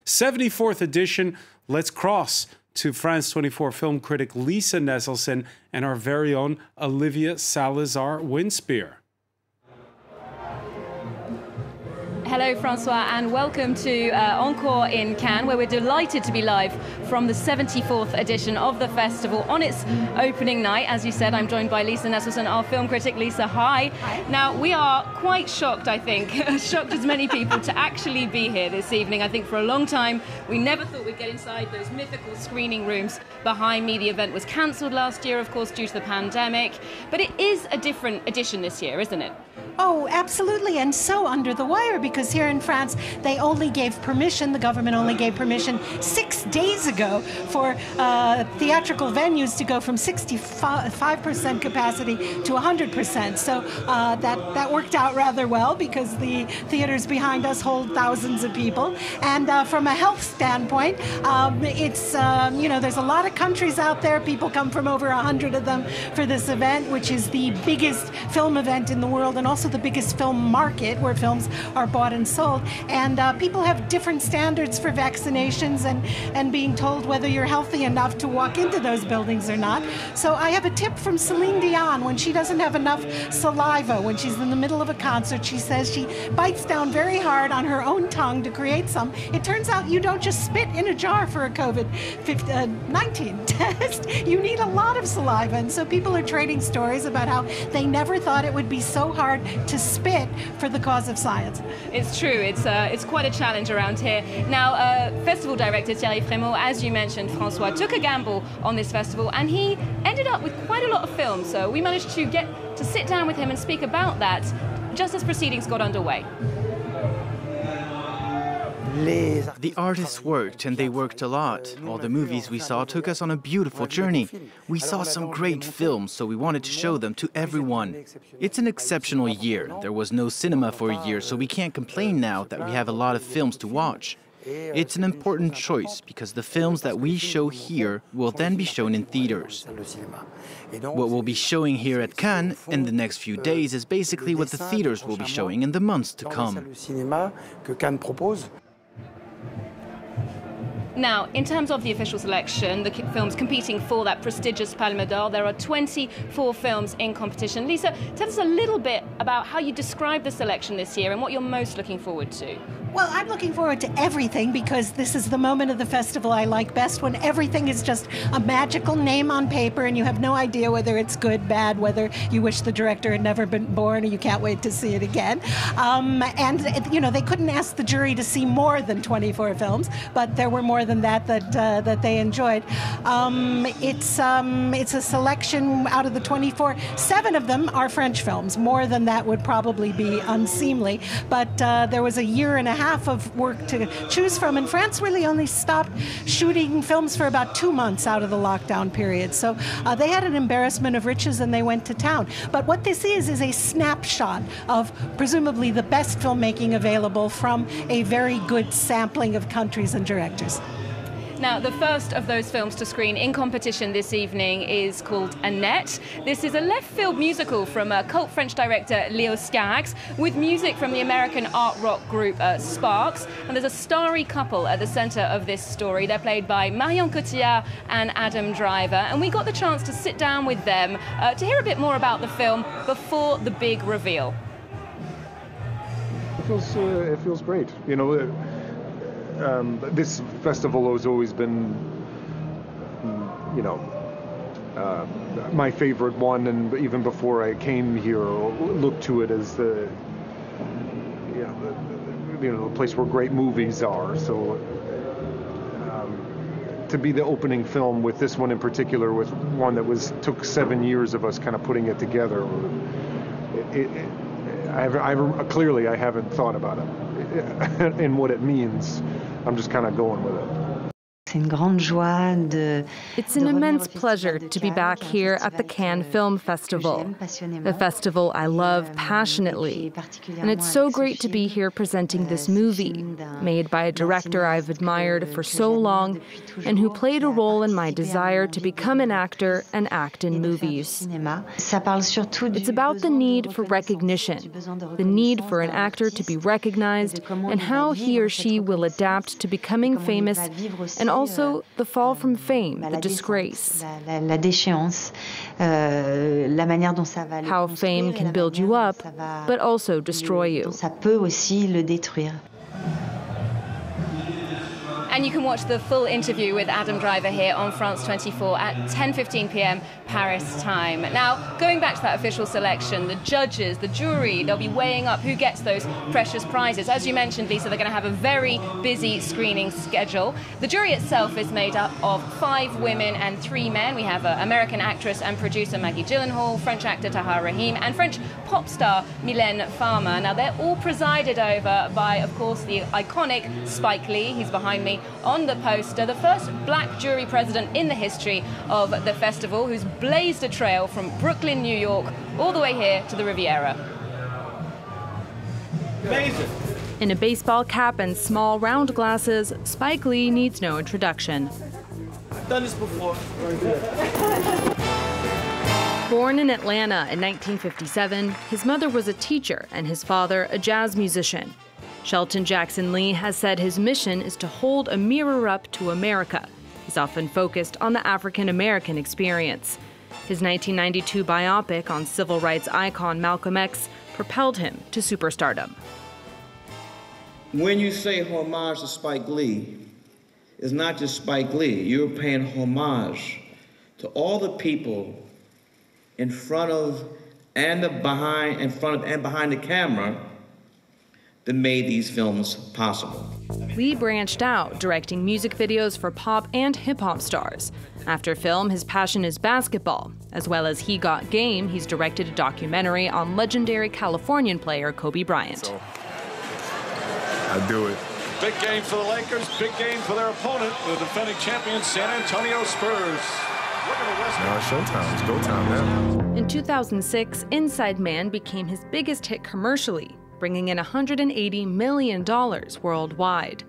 74th edition. Let's cross to France 24 film critic Lisa Nesselson and our very own Olivia Salazar-Winspear. Hello, Francois, and welcome to Encore in Cannes, where we're delighted to be live from the 74th edition of the festival on its opening night. As you said, I'm joined by Lisa Nesselson, our film critic. Lisa, hi. Hi. Now, we are quite shocked, I think, shocked as many people, to actually be here this evening. I think for a long time, we never thought we'd get inside those mythical screening rooms behind me. The event was cancelled last year, of course, due to the pandemic. But it is a different edition this year, isn't it? Oh, absolutely, and so under the wire, because here in France, they only gave permission, the government only gave permission 6 days ago for theatrical venues to go from 65% capacity to 100%. So that worked out rather well, because the theaters behind us hold thousands of people. And from a health standpoint, it's, there's a lot of countries out there. People come from over 100 of them for this event, which is the biggest film event in the world, and also the biggest film market where films are bought and sold. And people have different standards for vaccinations and being told whether you're healthy enough to walk into those buildings or not. So I have a tip from Celine Dion. When she doesn't have enough saliva, when she's in the middle of a concert, she says she bites down very hard on her own tongue to create some. It turns out you don't just spit in a jar for a COVID-19 test. You need a lot of saliva. And so people are trading stories about how they never thought it would be so hard to spit for the cause of science. It's true. It's quite a challenge around here. Now, festival director Thierry Frémaux, as you mentioned, Francois, took a gamble on this festival, and he ended up with quite a lot of films. So we managed to get to sit down with him and speak about that just as proceedings got underway. The artists worked, and they worked a lot. All the movies we saw took us on a beautiful journey. We saw some great films, so we wanted to show them to everyone. It's an exceptional year. There was no cinema for a year, so we can't complain now that we have a lot of films to watch. It's an important choice, because the films that we show here will then be shown in theaters. What we'll be showing here at Cannes in the next few days is basically what the theaters will be showing in the months to come. Now, in terms of the official selection, the films competing for that prestigious Palme d'Or, there are 24 films in competition. Lisa, tell us a little bit about how you describe the selection this year and what you're most looking forward to. Well, I'm looking forward to everything, because this is the moment of the festival I like best, when everything is just a magical name on paper and you have no idea whether it's good, bad, whether you wish the director had never been born or you can't wait to see it again. They couldn't ask the jury to see more than 24 films, but there were more than that they enjoyed. It's a selection out of the 24. 7 of them are French films. More than that would probably be unseemly, but there was a year and a half of work to choose from, and France really only stopped shooting films for about 2 months out of the lockdown period. So they had an embarrassment of riches, and they went to town. But what this is a snapshot of presumably the best filmmaking available from a very good sampling of countries and directors. Now, the first of those films to screen in competition this evening is called Annette. This is a left-field musical from cult French director Leos Carax, with music from the American art rock group Sparks. And there's a starry couple at the center of this story. They're played by Marion Cotillard and Adam Driver. And we got the chance to sit down with them to hear a bit more about the film before the big reveal. It feels great. This festival has always been, my favorite one, and even before I came here, looked to it as the place where great movies are. So to be the opening film with this one in particular, with one that took 7 years of us kind of putting it together, clearly I haven't thought about it and what it means. I'm just kind of going with it. It's an immense pleasure to be back here at the Cannes Film Festival, a festival I love passionately. And it's so great to be here presenting this movie, made by a director I've admired for so long and who played a role in my desire to become an actor and act in movies. It's about the need for recognition, the need for an actor to be recognized, and how he or she will adapt to becoming famous, and also the fall from fame, the disgrace. How fame can build you up, but also destroy you. And you can watch the full interview with Adam Driver here on France 24 at 10:15 p.m. Paris time. Now, going back to that official selection, the judges, the jury, they'll be weighing up who gets those precious prizes. As you mentioned, Lisa, they're going to have a very busy screening schedule. The jury itself is made up of 5 women and 3 men. We have American actress and producer Maggie Gyllenhaal, French actor Tahar Rahim, and French pop star Mylène Farmer. Now, they're all presided over by, of course, the iconic Spike Lee. He's behind me on the poster, the first black jury president in the history of the festival, who's blazed a trail from Brooklyn, New York, all the way here to the Riviera. Amazing. In a baseball cap and small round glasses, Spike Lee needs no introduction. I've done this before. Born in Atlanta in 1957, his mother was a teacher and his father a jazz musician. Shelton Jackson Lee has said his mission is to hold a mirror up to America. He's often focused on the African-American experience. His 1992 biopic on civil rights icon Malcolm X propelled him to superstardom. When you say homage to Spike Lee, it's not just Spike Lee. You're paying homage to all the people in front of and behind the camera that made these films possible. Lee branched out, directing music videos for pop and hip-hop stars. After film, his passion is basketball. As well as He Got Game, he's directed a documentary on legendary Californian player Kobe Bryant. So, I do it. Big game for the Lakers, big game for their opponent, the defending champion San Antonio Spurs. Now it's showtime. It's go time now. In 2006, Inside Man became his biggest hit commercially, bringing in $180 million worldwide.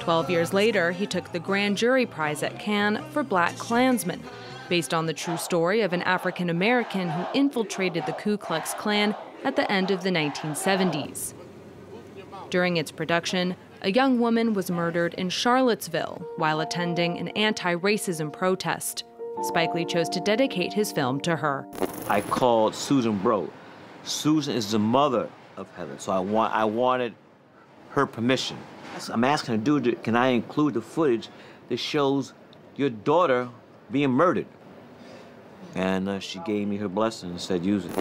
12 years later, he took the Grand Jury Prize at Cannes for Black Klansman, based on the true story of an African American who infiltrated the Ku Klux Klan at the end of the 1970s. During its production, a young woman was murdered in Charlottesville while attending an anti-racism protest. Spike Lee chose to dedicate his film to her. I called Susan Bro. Susan is the mother of Heather, so I wanted her permission. I'm asking her, can I include the footage that shows your daughter being murdered? And she gave me her blessing and said, use it.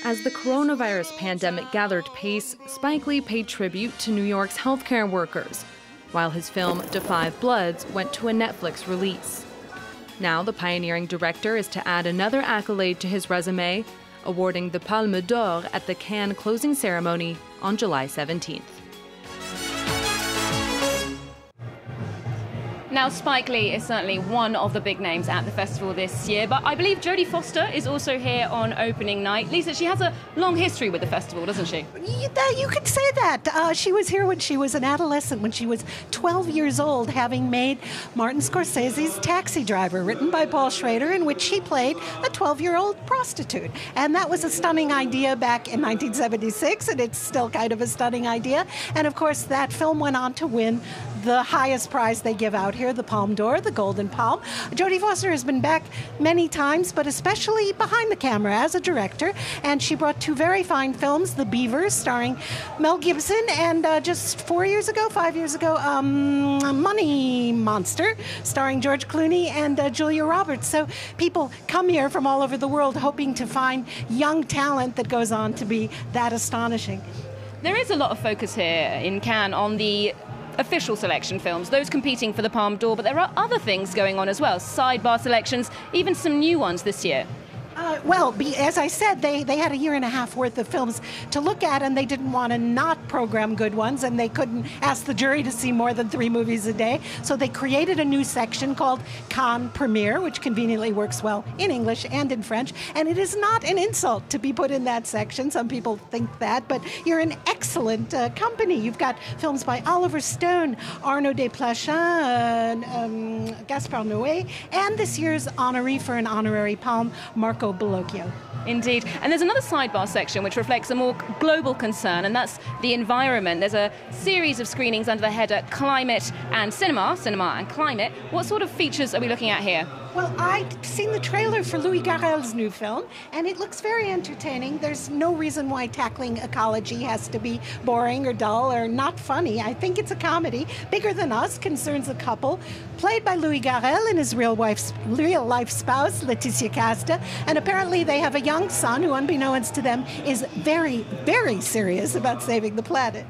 As the coronavirus pandemic gathered pace, Spike Lee paid tribute to New York's healthcare workers, while his film Da 5 Bloods went to a Netflix release. Now the pioneering director is to add another accolade to his resume, awarding the Palme d'Or at the Cannes closing ceremony on July 17th. Now, Spike Lee is certainly one of the big names at the festival this year, but I believe Jodie Foster is also here on opening night. Lisa, she has a long history with the festival, doesn't she? You could say that. She was here when she was an adolescent, when she was 12 years old, having made Martin Scorsese's Taxi Driver, written by Paul Schrader, in which she played a 12-year-old prostitute. And that was a stunning idea back in 1976, and it's still kind of a stunning idea. And, of course, that film went on to win the highest prize they give out here, the Palme d'Or, the Golden Palm. Jodie Foster has been back many times, but especially behind the camera as a director, and she brought 2 very fine films, The Beavers, starring Mel Gibson, and just 5 years ago, Money Monster, starring George Clooney and Julia Roberts. So people come here from all over the world hoping to find young talent that goes on to be that astonishing. There is a lot of focus here in Cannes on the official selection films, those competing for the Palme d'Or, but there are other things going on as well, sidebar selections, even some new ones this year. As I said, they had a year and a half worth of films to look at, and they didn't want to not program good ones, and they couldn't ask the jury to see more than 3 movies a day. So they created a new section called Cannes Premiere, which conveniently works well in English and in French. And it is not an insult to be put in that section. Some people think that, but you're in excellent company. You've got films by Oliver Stone, Arnaud Desplechin, Gaspard Noé, and this year's honoree for an honorary palm, Marco Bellocchio. Indeed. And there's another sidebar section which reflects a more global concern, and that's the environment. There's a series of screenings under the header Climate and Cinema and Climate. What sort of features are we looking at here? Well, I've seen the trailer for Louis Garrel's new film, and it looks very entertaining. There's no reason why tackling ecology has to be boring or dull or not funny. I think it's a comedy. Bigger Than Us concerns a couple, played by Louis Garrel and his real-life spouse, Laetitia Casta, and apparently they have a young son who, unbeknownst to them, is very, very serious about saving the planet.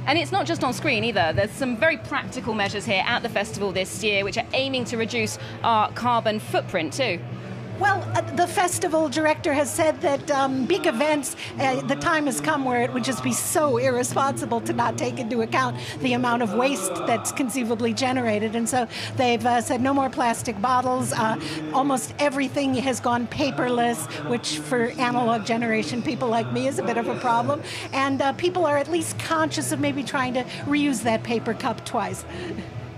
And it's not just on screen either. There's some very practical measures here at the festival this year which are aiming to reduce our carbon footprint too. Well, the festival director has said that big events, the time has come where it would just be so irresponsible to not take into account the amount of waste that's conceivably generated. And so they've said no more plastic bottles. Almost everything has gone paperless, which for analog generation people like me is a bit of a problem. And people are at least conscious of maybe trying to reuse that paper cup twice.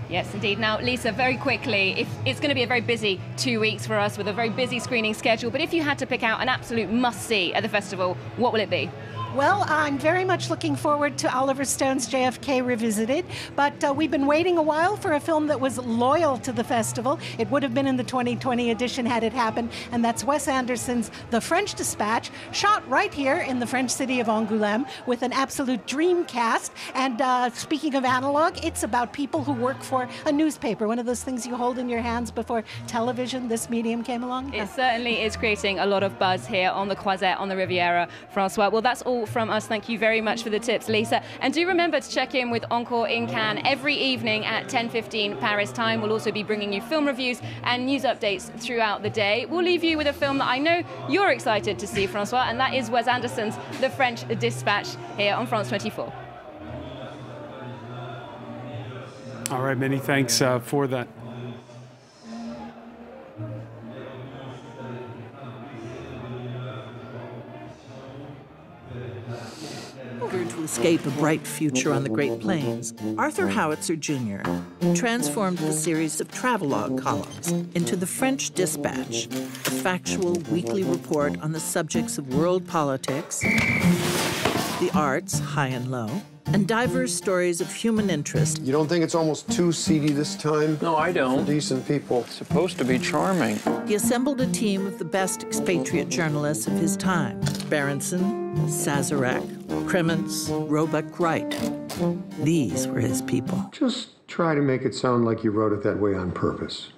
Yes, indeed. Now, Lisa, very quickly, it's going to be a very busy 2 weeks for us with a very busy screening schedule, but if you had to pick out an absolute must-see at the festival, what will it be? Well, I'm very much looking forward to Oliver Stone's JFK Revisited, but we've been waiting a while for a film that was loyal to the festival. It would have been in the 2020 edition had it happened, and that's Wes Anderson's The French Dispatch, shot right here in the French city of Angoulême with an absolute dream cast. And speaking of analog, it's about people who work for a newspaper, one of those things you hold in your hands before television, this medium came along. It certainly is creating a lot of buzz here on the Croisette on the Riviera, Francois. Well, that's all from us. Thank you very much for the tips, Lisa. And do remember to check in with Encore in Cannes every evening at 10:15 Paris time. We'll also be bringing you film reviews and news updates throughout the day. We'll leave you with a film that I know you're excited to see, Francois, and that is Wes Anderson's The French Dispatch here on France 24. All right, many thanks for that. To escape a bright future on the Great Plains, Arthur Howitzer Jr. transformed the series of travelogue columns into The French Dispatch, a factual weekly report on the subjects of world politics, the arts, high and low, and diverse stories of human interest. You don't think it's almost too seedy this time? No, I don't. For decent people. It's supposed to be charming. He assembled a team of the best expatriate journalists of his time: Berenson, Sazerac, Kremens, Roebuck Wright. These were his people. Just try to make it sound like you wrote it that way on purpose.